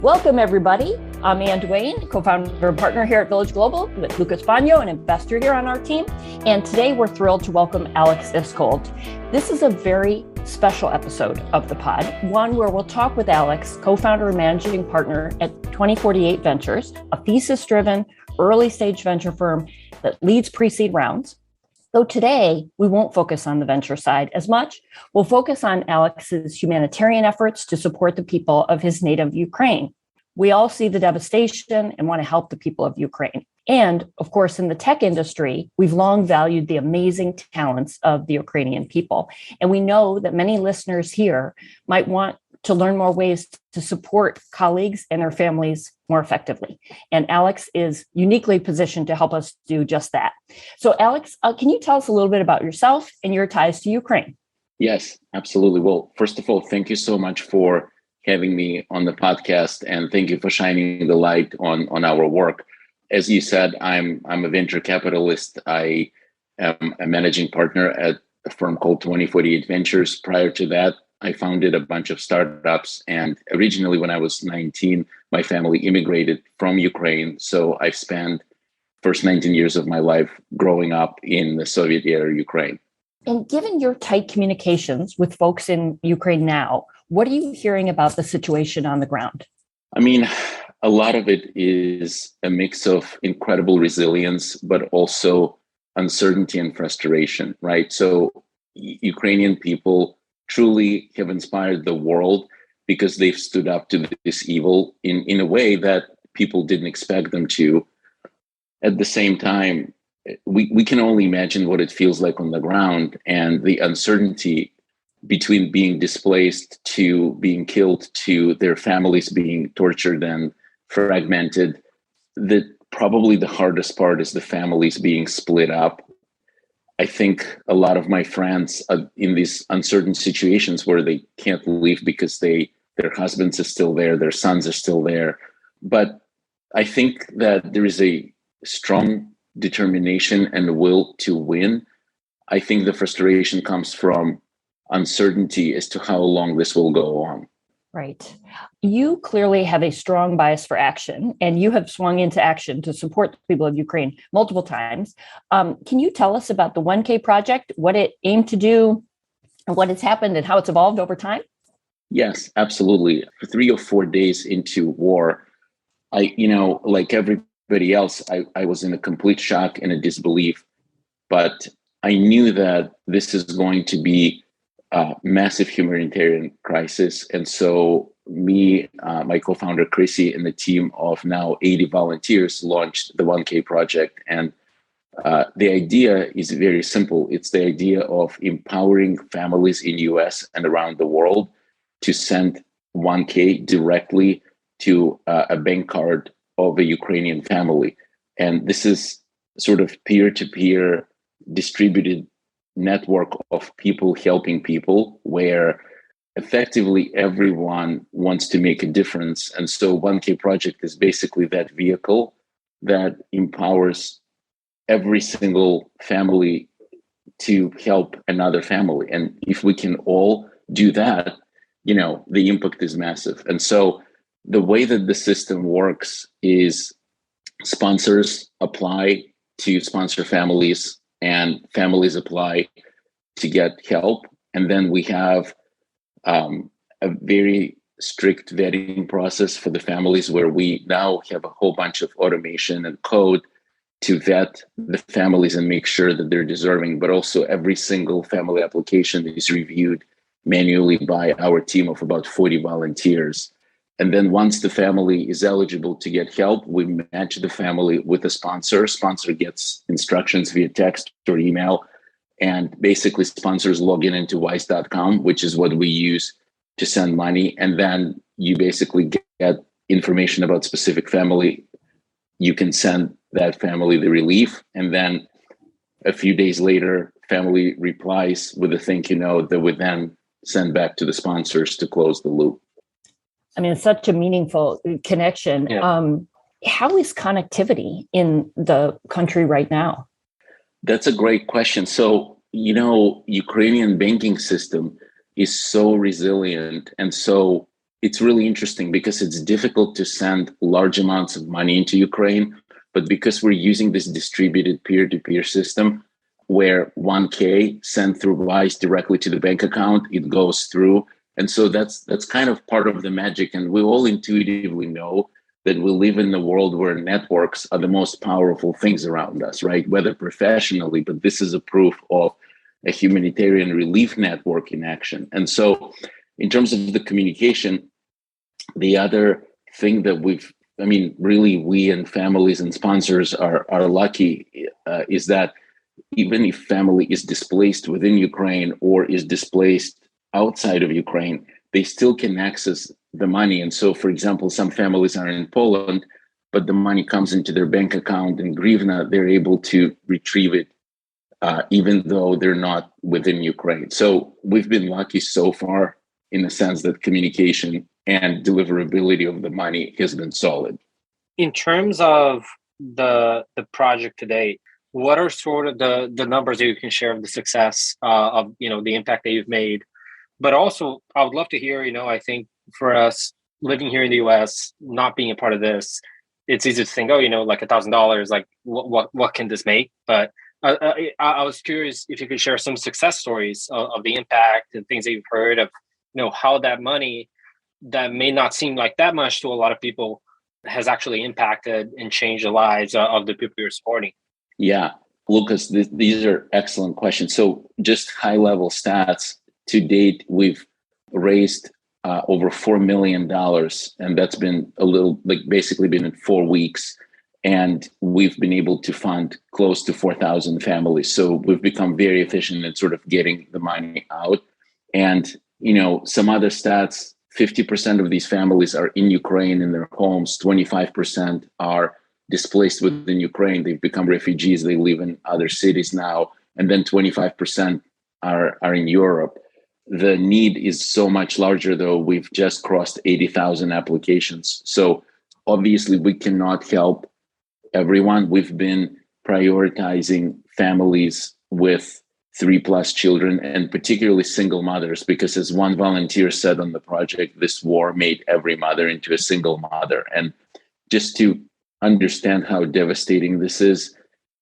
Welcome, everybody. I'm Ann Dwane, co-founder and partner here at Village Global with Lucas Bagno, an investor here on our team. And today we're thrilled to welcome Alex Iskold. This is a very special episode of the pod, one where we'll talk with Alex, co-founder and managing partner at 2048 Ventures, a thesis-driven early-stage venture firm that leads pre-seed rounds. Though today, we won't focus on the venture side as much. We'll focus on Alex's humanitarian efforts to support the people of his native Ukraine. We all see the devastation and want to help the people of Ukraine. And of course, in the tech industry, we've long valued the amazing talents of the Ukrainian people. And we know that many listeners here might want to learn more ways to support colleagues and their families more effectively. And Alex is uniquely positioned to help us do just that. So Alex, can you tell us a little bit about yourself and your ties to Ukraine? Yes, absolutely. Well, first of all, thank you so much for having me on the podcast, and thank you for shining the light on our work. As you said, I'm a venture capitalist. I am a managing partner at a firm called 2048 Ventures. Prior to that, I founded a bunch of startups. And originally, when I was 19, my family immigrated from Ukraine. So I've spent first 19 years of my life growing up in the Soviet era Ukraine. And given your tight communications with folks in Ukraine now, what are you hearing about the situation on the ground? I mean, a lot of it is a mix of incredible resilience, but also uncertainty and frustration, right? So Ukrainian people truly have inspired the world because they've stood up to this evil in a way that people didn't expect them to. At the same time, we can only imagine what it feels like on the ground, and the uncertainty between being displaced to being killed to their families being tortured and fragmented. Probably the hardest part is the families being split up. I think a lot of my friends are in these uncertain situations where they can't leave because their husbands are still there, their sons are still there. But I think that there is a strong determination and will to win. I think the frustration comes from uncertainty as to how long this will go on. Right. You clearly have a strong bias for action, and you have swung into action to support the people of Ukraine multiple times. Can you tell us about the 1K project, what it aimed to do, and what has happened and how it's evolved over time? Yes, absolutely. 3 or 4 days into war, like everybody else, I was in a complete shock and a disbelief. But I knew that this is going to be a massive humanitarian crisis. And so me, my co-founder, Chrissy, and the team of now 80 volunteers launched the 1K project. And the idea is very simple. It's the idea of empowering families in US and around the world to send 1K directly to a bank card of a Ukrainian family. And this is sort of peer-to-peer distributed network of people helping people, where effectively everyone wants to make a difference. And so 1K project is basically that vehicle that empowers every single family to help another family. And if we can all do that, the impact is massive. And so the way that the system works is sponsors apply to sponsor families, and families apply to get help. And then we have a very strict vetting process for the families, where we now have a whole bunch of automation and code to vet the families and make sure that they're deserving. But also every single family application is reviewed manually by our team of about 40 volunteers. And then once the family is eligible to get help, we match the family with a sponsor. Sponsor gets instructions via text or email. And basically sponsors log into wise.com, which is what we use to send money. And then you basically get information about specific family. You can send that family the relief. And then a few days later, family replies with a thank you note that we then send back to the sponsors to close the loop. I mean, it's such a meaningful connection. Yeah. How is connectivity in the country right now? That's a great question. So, Ukrainian banking system is so resilient and so it's really interesting because it's difficult to send large amounts of money into Ukraine, but because we're using this distributed peer-to-peer system where 1K sent through Wise directly to the bank account, it goes through. And so that's kind of part of the magic. And we all intuitively know that we live in a world where networks are the most powerful things around us, right? Whether professionally, but this is a proof of a humanitarian relief network in action. And so in terms of the communication, the other thing that really we and families and sponsors are lucky is that even if family is displaced within Ukraine or is displaced outside of Ukraine, they still can access the money. And so, for example, some families are in Poland, but the money comes into their bank account in hryvnia, they're able to retrieve it even though they're not within Ukraine. So we've been lucky so far in the sense that communication and deliverability of the money has been solid. In terms of the project today, what are sort of the numbers that you can share of the success of the impact that you've made? But also, I would love to hear, I think for us living here in the US, not being a part of this, it's easy to think, like $1,000, like what can this make? But I was curious if you could share some success stories of the impact and things that you've heard of, how that money that may not seem like that much to a lot of people has actually impacted and changed the lives of the people you're supporting. Yeah, Lucas, these are excellent questions. So just high level stats to date, we've raised over $4 million, and that's been basically been in 4 weeks. And we've been able to fund close to 4,000 families. So we've become very efficient at sort of getting the money out. And, some other stats, 50% of these families are in Ukraine in their homes, 25% are displaced within Ukraine. They've become refugees. They live in other cities now. And then 25% are in Europe. The need is so much larger, though. We've just crossed 80,000 applications. So obviously we cannot help everyone. We've been prioritizing families with 3+ children and particularly single mothers, because as one volunteer said on the project, this war made every mother into a single mother. And just to understand how devastating this is,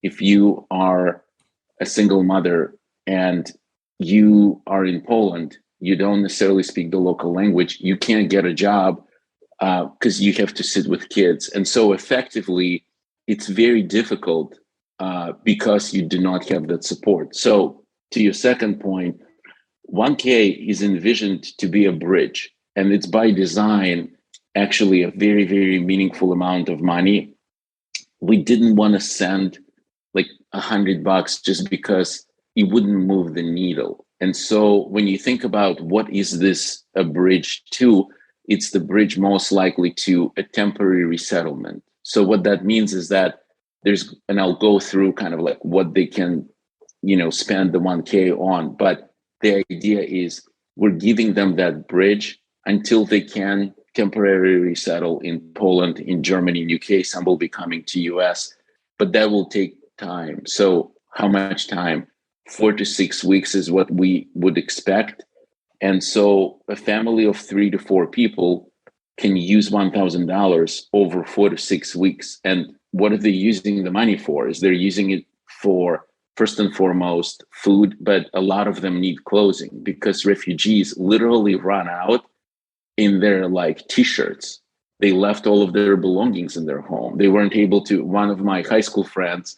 if you are a single mother and you are in Poland, you don't necessarily speak the local language, you can't get a job because you have to sit with kids. And so effectively, it's very difficult because you do not have that support. So to your second point, 1K is envisioned to be a bridge, and it's by design actually a very, very meaningful amount of money. We didn't want to send like $100 just because it wouldn't move the needle. And so when you think about what is this a bridge to, it's the bridge most likely to a temporary resettlement. So what that means is that and I'll go through kind of like what they can, spend the 1K on. But the idea is we're giving them that bridge until they can temporarily resettle in Poland, in Germany, in UK. Some will be coming to US, but that will take time. So how much time? 4 to 6 weeks is what we would expect. And so a family of 3 to 4 people can use $1,000 over 4 to 6 weeks. And what are they using the money for? Is they're using it for, first and foremost, food, but a lot of them need clothing because refugees literally run out in their t-shirts. They left all of their belongings in their home. They weren't able to. One of my high school friends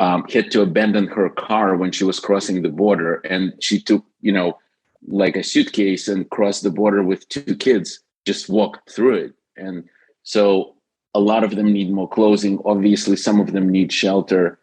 had to abandon her car when she was crossing the border, and she took, a suitcase and crossed the border with 2 kids, just walked through it. And so a lot of them need more clothing. Obviously, some of them need shelter.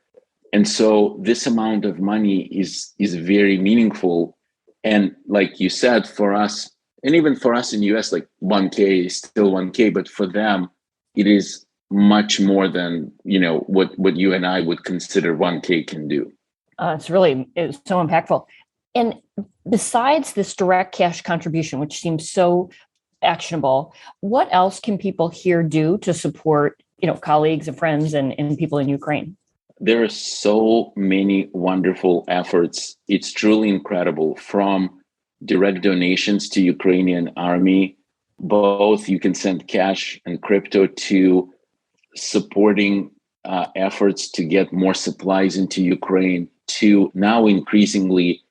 And so this amount of money is very meaningful. And like you said, for us, and even for us in US, 1K is still 1K, but for them, it is much more than, what you and I would consider 1K can do. It's so impactful. And besides this direct cash contribution, which seems so actionable, what else can people here do to support, colleagues and friends and people in Ukraine? There are so many wonderful efforts. It's truly incredible, from direct donations to Ukrainian army both you can send cash and crypto to supporting efforts to get more supplies into Ukraine, to now increasingly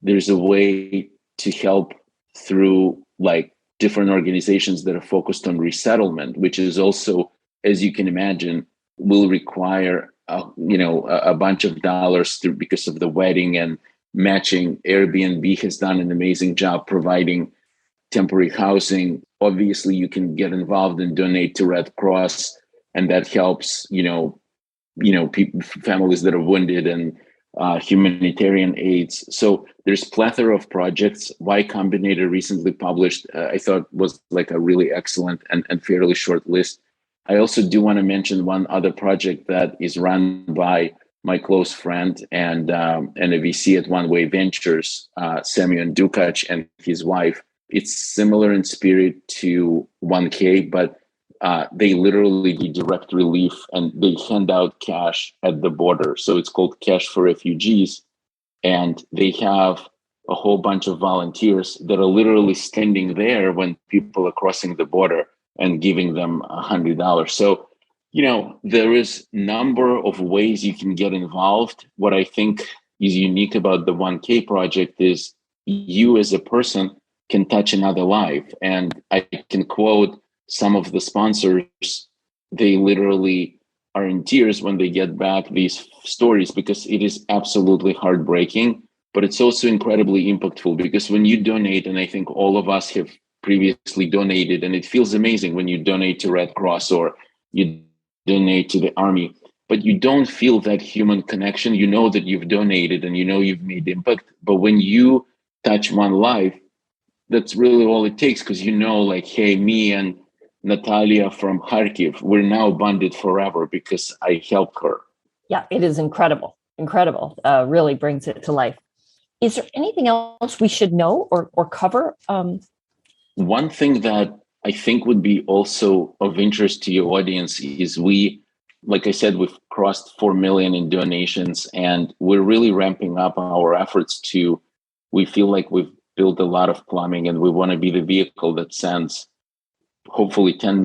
there's a way to help through like different organizations that are focused on resettlement, which is also, as you can imagine, will require a bunch of dollars because of the wedding and matching. Airbnb has done an amazing job providing temporary housing. Obviously, you can get involved and donate to Red Cross, and that helps families that are wounded and humanitarian aids. So there's plethora of projects. Y Combinator recently published, I thought was like a really excellent and fairly short list. I also do want to mention one other project that is run by my close friend and a VC at One Way Ventures, Semyon Dukac and his wife. It's similar in spirit to 1K, but they literally do direct relief and they hand out cash at the border. So it's called Cash for Refugees. And they have a whole bunch of volunteers that are literally standing there when people are crossing the border and giving them $100. So, there is a number of ways you can get involved. What I think is unique about the 1K project is you as a person can touch another life. And I can quote some of the sponsors. They literally are in tears when they get back these stories because it is absolutely heartbreaking, but it's also incredibly impactful because when you donate, and I think all of us have previously donated, and it feels amazing when you donate to Red Cross or you donate to the army, but you don't feel that human connection. You know that you've donated and you know you've made impact, but when you touch one life, that's really all it takes, because like, hey, me and Natalia from Kharkiv, we're now bonded forever because I helped her. Yeah, it is incredible. Really brings it to life. Is there anything else we should know or cover? One thing that I think would be also of interest to your audience is like I said, we've crossed 4 million in donations, and we're really ramping up our efforts we feel like we've built a lot of plumbing, and we want to be the vehicle that sends hopefully $10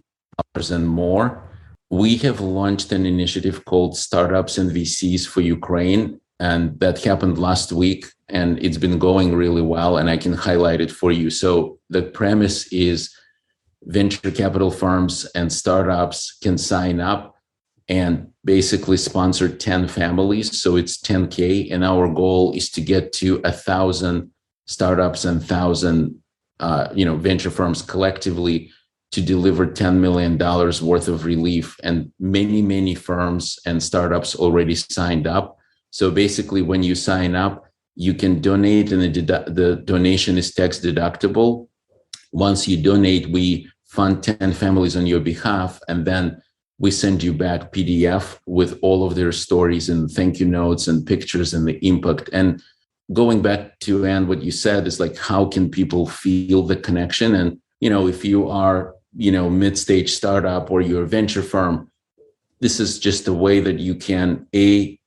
and more. We have launched an initiative called Startups and VCs for Ukraine, and that happened last week, and it's been going really well, and I can highlight it for you. So the premise is venture capital firms and startups can sign up and basically sponsor 10 families. So it's 10K, and our goal is to get to 1,000 startups and 1,000 venture firms collectively to deliver $10 million worth of relief. And many firms and startups already signed up. So basically, when you sign up, you can donate, and the donation is tax deductible. Once you donate, we fund 10 families on your behalf, and then we send you back PDF with all of their stories and thank you notes and pictures and the impact. And going back to Anne, what you said is like, how can people feel the connection? And if you are mid-stage startup or you're a venture firm, this is just a way that you can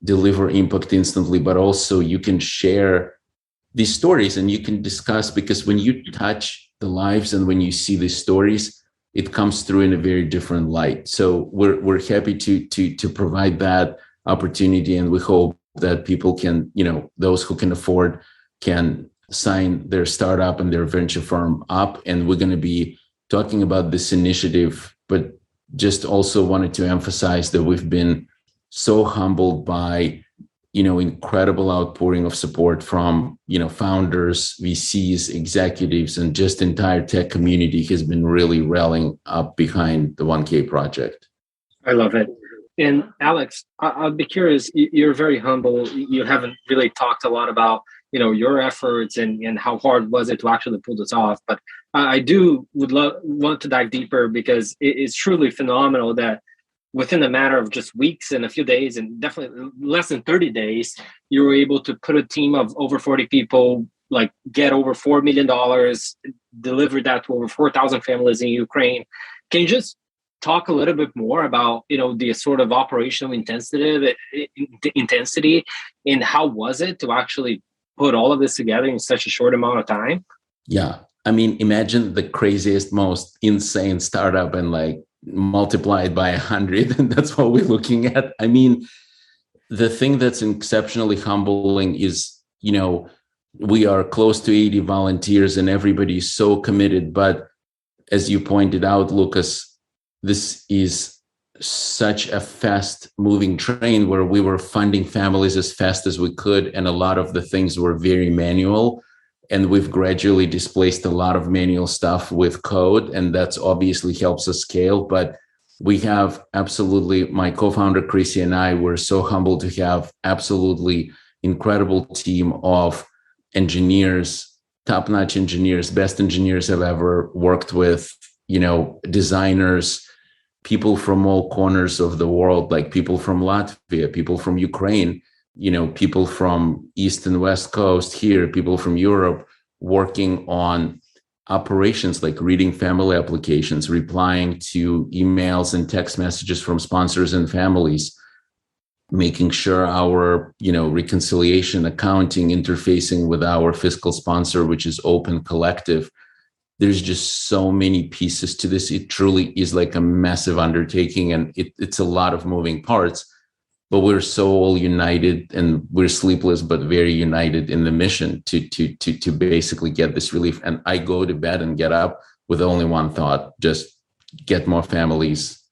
deliver impact instantly, but also you can share these stories and you can discuss, because when you touch the lives and when you see these stories, it comes through in a very different light. So we're happy to provide that opportunity, and we hope that people can, those who can afford can sign their startup and their venture firm up. And we're going to be talking about this initiative, but just also wanted to emphasize that we've been so humbled by, incredible outpouring of support from, founders, VCs, executives, and just entire tech community has been really rallying up behind the 1K project. I love it. And Alex, I'd be curious, you're very humble. You haven't really talked a lot about, your efforts and how hard was it to actually pull this off. But I want to dive deeper, because it's truly phenomenal that within a matter of just weeks and a few days, and definitely less than 30 days, you were able to put a team of over 40 people, like get over $4 million, deliver that to over 4,000 families in Ukraine. Can you just talk a little bit more about, the sort of operational intensity, and how was it to actually put all of this together in such a short amount of time? Yeah, I mean, imagine the craziest, most insane startup and like multiply it by 100, and that's what we're looking at. I mean, the thing that's exceptionally humbling is, we are close to 80 volunteers and everybody's so committed. But as you pointed out, Lucas, this is such a fast moving train where we were funding families as fast as we could. And a lot of the things were very manual. And we've gradually displaced a lot of manual stuff with code. And that's obviously helps us scale. But we have absolutely, my co-founder, Chrissy, and I were so humbled to have absolutely incredible team of engineers, top-notch engineers, best engineers I've ever worked with, designers, people from all corners of the world, like people from Latvia, people from Ukraine, people from East and West Coast here, people from Europe, working on operations like reading family applications, replying to emails and text messages from sponsors and families, making sure our, reconciliation, accounting, interfacing with our fiscal sponsor, which is Open Collective. There's just so many pieces to this. It truly is like a massive undertaking, and it's a lot of moving parts, but we're so all united, and we're sleepless, but very united in the mission to basically get this relief. And I go to bed and get up with only one thought: just get more families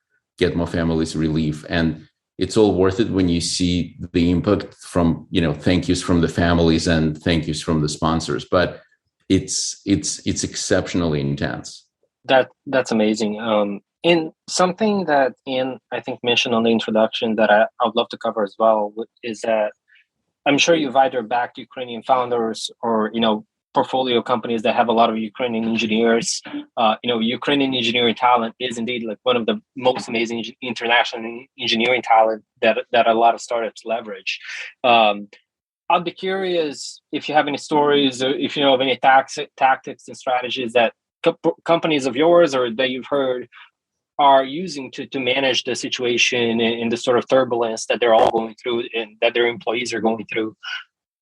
relief. And it's all worth it when you see the impact from, thank yous from the families and thank yous from the sponsors. But it's exceptionally intense. That's amazing. And something that Ian, I think, mentioned on the introduction that I would love to cover as well is that I'm sure you've either backed Ukrainian founders or, portfolio companies that have a lot of Ukrainian engineers. Ukrainian engineering talent is indeed like one of the most amazing international engineering talent that a lot of startups leverage. I'd be curious if you have any stories, or if you know of any tactics and strategies that companies of yours or that you've heard are using to manage the situation and the sort of turbulence that they're all going through and that their employees are going through.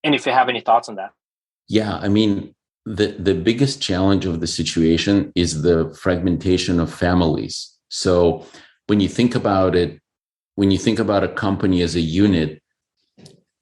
And if you have any thoughts on that. Yeah, I mean, the biggest challenge of the situation is the fragmentation of families. So when you think about it, when you think about a company as a unit,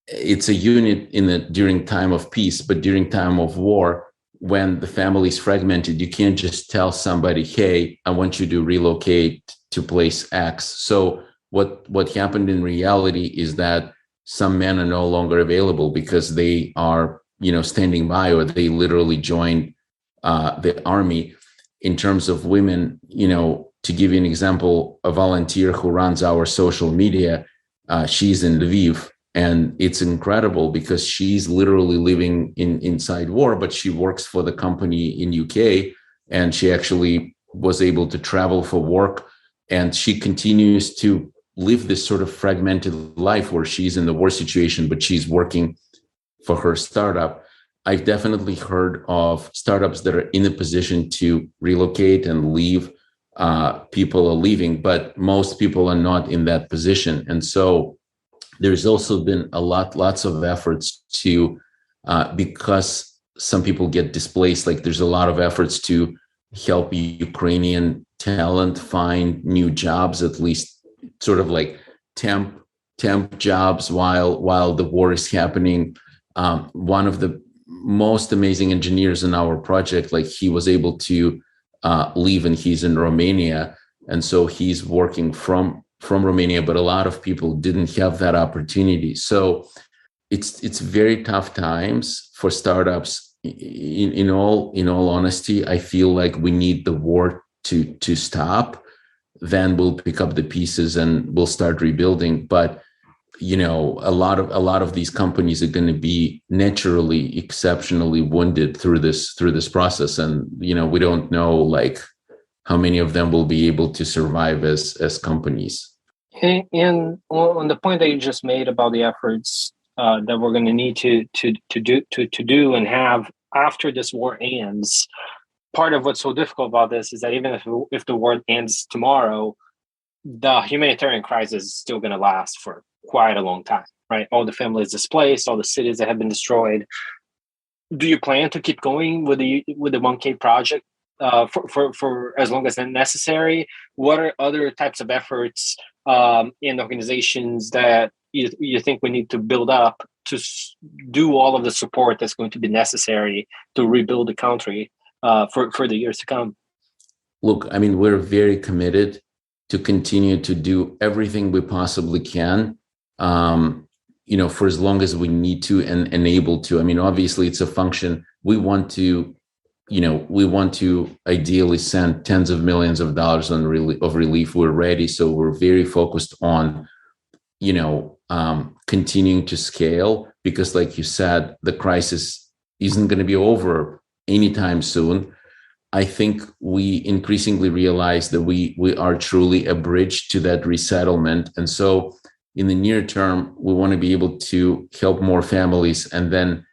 it's a unit during time of peace, but during time of war, when the family is fragmented, you can't just tell somebody, hey, I want you to relocate to place X. So what happened in reality is that some men are no longer available because they are, standing by, or they literally joined the army. In terms of women, to give you an example, a volunteer who runs our social media, she's in Lviv. And it's incredible because she's literally living inside war, but she works for the company in UK, and she actually was able to travel for work. And she continues to live this sort of fragmented life where she's in the war situation, but she's working for her startup. I've definitely heard of startups that are in a position to relocate and leave. People are leaving, but most people are not in that position. And so there's also been lots of efforts to, because some people get displaced, like there's a lot of efforts to help Ukrainian talent find new jobs, at least sort of like temp jobs while the war is happening. One of the most amazing engineers in our project, like he was able to leave, and he's in Romania. And so he's working from Romania, but a lot of people didn't have that opportunity. So it's very tough times for startups. In all honesty, I feel like we need the war to stop. Then we'll pick up the pieces and we'll start rebuilding. But a lot of these companies are going to be naturally exceptionally wounded through this process, and we don't know like how many of them will be able to survive as companies. And on the point that you just made about the efforts that we're going to need to do and have after this war ends, part of what's so difficult about this is that even if the war ends tomorrow, the humanitarian crisis is still going to last for quite a long time, right? All the families displaced, all the cities that have been destroyed. do you plan to keep going with the 1K project for as long as necessary? What are other types of efforts in organizations that you think we need to build up to do all of the support that's going to be necessary to rebuild the country for the years to come? Look, I mean, we're very committed to continue to do everything we possibly can, for as long as we need to and able to. I mean, obviously, it's a function. We want to ideally send tens of millions of dollars of relief. We're ready, so we're very focused on, continuing to scale, because, like you said, the crisis isn't going to be over anytime soon. I think we increasingly realize that we are truly a bridge to that resettlement. And so in the near term, we want to be able to help more families, and then,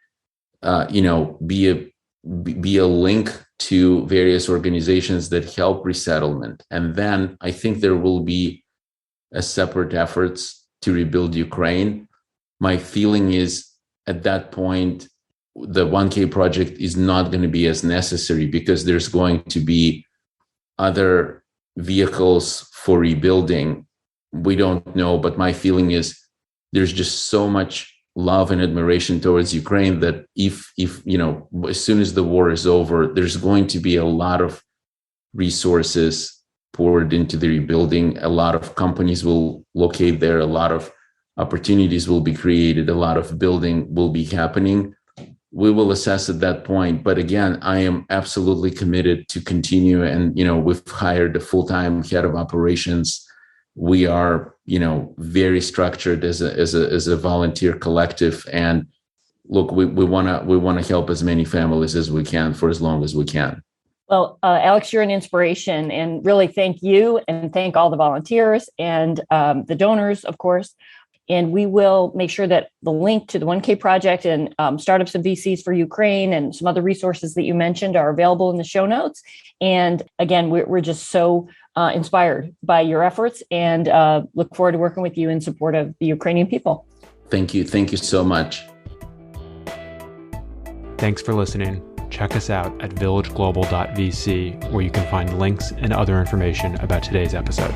be a link to various organizations that help resettlement. And then I think there will be a separate efforts to rebuild Ukraine. My feeling is at that point, the 1K project is not going to be as necessary, because there's going to be other vehicles for rebuilding. We don't know, but my feeling is there's just so much love and admiration towards Ukraine that if as soon as the war is over, there's going to be a lot of resources poured into the rebuilding. A lot of companies will locate there. A lot of opportunities will be created. A lot of building will be happening. We will assess at that point. But again, I am absolutely committed to continue. And, we've hired a full-time head of operations. We are, very structured as a volunteer collective. And look, we want to help as many families as we can for as long as we can. Well, Alex, you're an inspiration, and really thank you and thank all the volunteers and the donors, of course. And we will make sure that the link to the 1K project and startups and VCs for Ukraine and some other resources that you mentioned are available in the show notes. And again, we're just so inspired by your efforts, and look forward to working with you in support of the Ukrainian people. Thank you. Thank you so much. Thanks for listening. Check us out at villageglobal.vc, where you can find links and other information about today's episode.